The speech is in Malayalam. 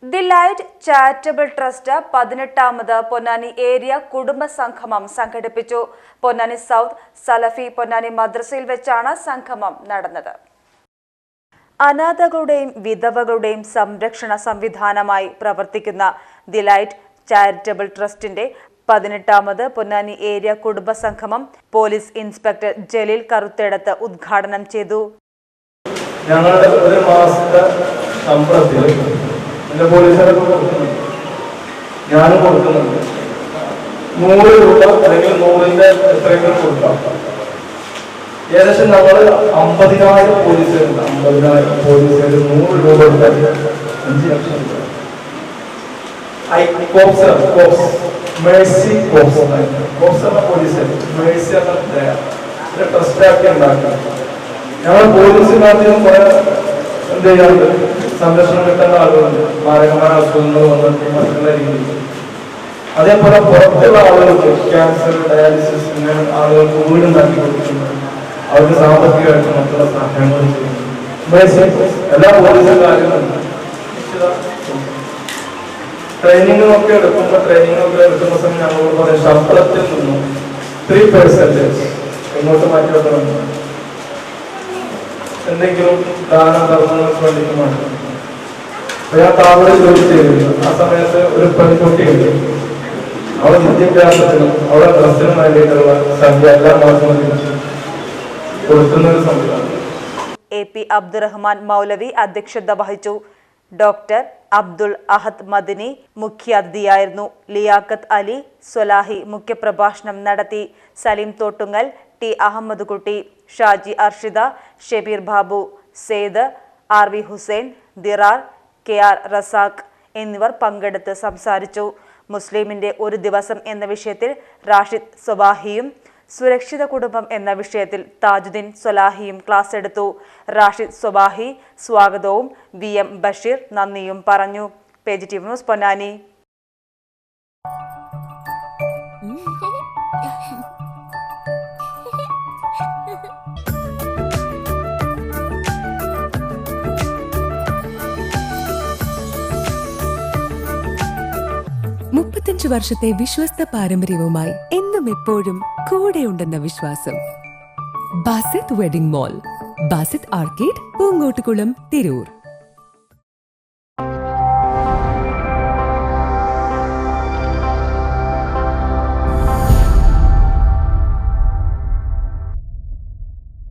ദി ലൈറ്റ് ചാരിറ്റബിൾ ട്രസ്റ്റ് 18ാമത് പൊന്നാനി ഏരിയ കുടുംബ സംഗമം സംഘടിപ്പിച്ചു. പൊന്നാനി സൗത്ത് സലഫി പൊന്നാനി മദ്രസയിൽ വെച്ചാണ് സംഗമം നടന്നത്. അനാഥകളുടെയും വിധവകളുടെയും സംരക്ഷണ സംവിധാനമായി പ്രവർത്തിക്കുന്ന ദി ലൈറ്റ് ചാരിറ്റബിൾ ട്രസ്റ്റിന്റെ 18ാമത് പൊന്നാനി ഏരിയ കുടുംബ സംഗമം പോലീസ് ഇൻസ്പെക്ടർ ജലീൽ കറുത്തേടത്ത് ഉദ്ഘാടനം ചെയ്തു. ഞങ്ങളുടെ ഒരു മാസത്തെ ശമ്പളത്തിൽ എന്റെ പോലീസുകാരൊക്കെ കൊടുക്കുന്നുണ്ട്, ഞാനും കൊടുക്കുന്നുണ്ട്. 100 രൂപ അല്ലെങ്കിൽ 100ന്റെ എത്രയെങ്കിലും കൊടുക്കാം. ഏകദേശം നമ്മൾ 50,000 പോലീസുകാരുണ്ട്. 50,000 പോലീസുകാർ 100 രൂപ കൊടുത്താൽ 5 ലക്ഷം രൂപ. മേഴ്സി കോപ്സ് എന്ന പോലീസുകാർ മേഴ്സി എന്ന ട്രസ്റ്റാക്കി ഉണ്ടാക്കുക. ഞങ്ങൾ പോലീസുകാർക്ക് കുറെ എന്ത് ചെയ്യാറുണ്ട്, സംരക്ഷണം കിട്ടേണ്ട ആളുകളുണ്ട്, മാരകമായ അസുഖങ്ങൾ വന്നിട്ട് മറ്റുള്ള രീതിയിൽ. അതേപോലെ പുറത്തുള്ള ആളുകൾക്ക് ക്യാൻസർ, ഡയാലിസിസ് ഇങ്ങനെ ആളുകൾക്ക് വീടുണ്ടാക്കി കൊടുക്കുന്നുണ്ട്. അവർക്ക് സാമ്പത്തികമായിട്ട് മറ്റുള്ള സഹായങ്ങൾ ചെയ്യുന്നു. എല്ലാ പോലീസുകാരും ട്രെയിനിങ്ങൊക്കെ എടുക്കുന്ന സമയം ഞങ്ങളോട് പറയും ശമ്പളത്തിൽ നിന്നും 3% എങ്ങോട്ട് മാറ്റി വെക്കണം, എന്തെങ്കിലും ദാനം ധർമ്മങ്ങൾക്ക് വേണ്ടിയിട്ട് മാറ്റി. ഞാൻ താമര ജോലി ചെയ്തിരുന്നു. ആ സമയത്ത് ഒരു പെൺകുട്ടിയുണ്ട്, അവളെ വിദ്യാഭ്യാസത്തിനും അവളെ ഡ്രസ്സിനും വേണ്ടിയിട്ടുള്ള സംഖ്യ എല്ലാ മാസവും കൊടുക്കുന്ന ഒരു സംവിധാനം. AP അബ്ദുറഹ്മാൻ മൗലവി അധ്യക്ഷത വഹിച്ചു. ഡോക്ടർ അബ്ദുൾ അഹദ് മദനി മുഖ്യാതിഥിയായിരുന്നു. ലിയാഖത്ത് അലി സ്വലാഹി മുഖ്യപ്രഭാഷണം നടത്തി. സലീം തോട്ടുങ്ങൽ, ടി അഹമ്മദ് കുട്ടി, ഷാജി അർഷിദ, ഷബീർ ബാബു, സെയ്ദ്, RV ഹുസൈൻ, ദിറാർ, KR റസാഖ് എന്നിവർ പങ്കെടുത്ത് സംസാരിച്ചു. മുസ്ലിമിന്റെ ഒരു ദിവസം എന്ന വിഷയത്തിൽ റാഷിദ് സ്വബാഹിയും സുരക്ഷിത കുടുംബം എന്ന വിഷയത്തിൽ താജുദ്ദീൻ സ്വലാഹിയും ക്ലാസ് എടുത്തു. റാഷിദ് സ്വബാഹി സ്വാഗതവും VM ബഷീർ നന്ദിയും പറഞ്ഞു. PGTV news Ponnani. വർഷത്തെ വിശ്വസ്ത പാരമ്പര്യവുമായി എന്നും എപ്പോഴും കൂടെയുണ്ടെന്ന വിശ്വാസം. Basith wedding mall, Basith arcade, Poongottukulam, Tirur.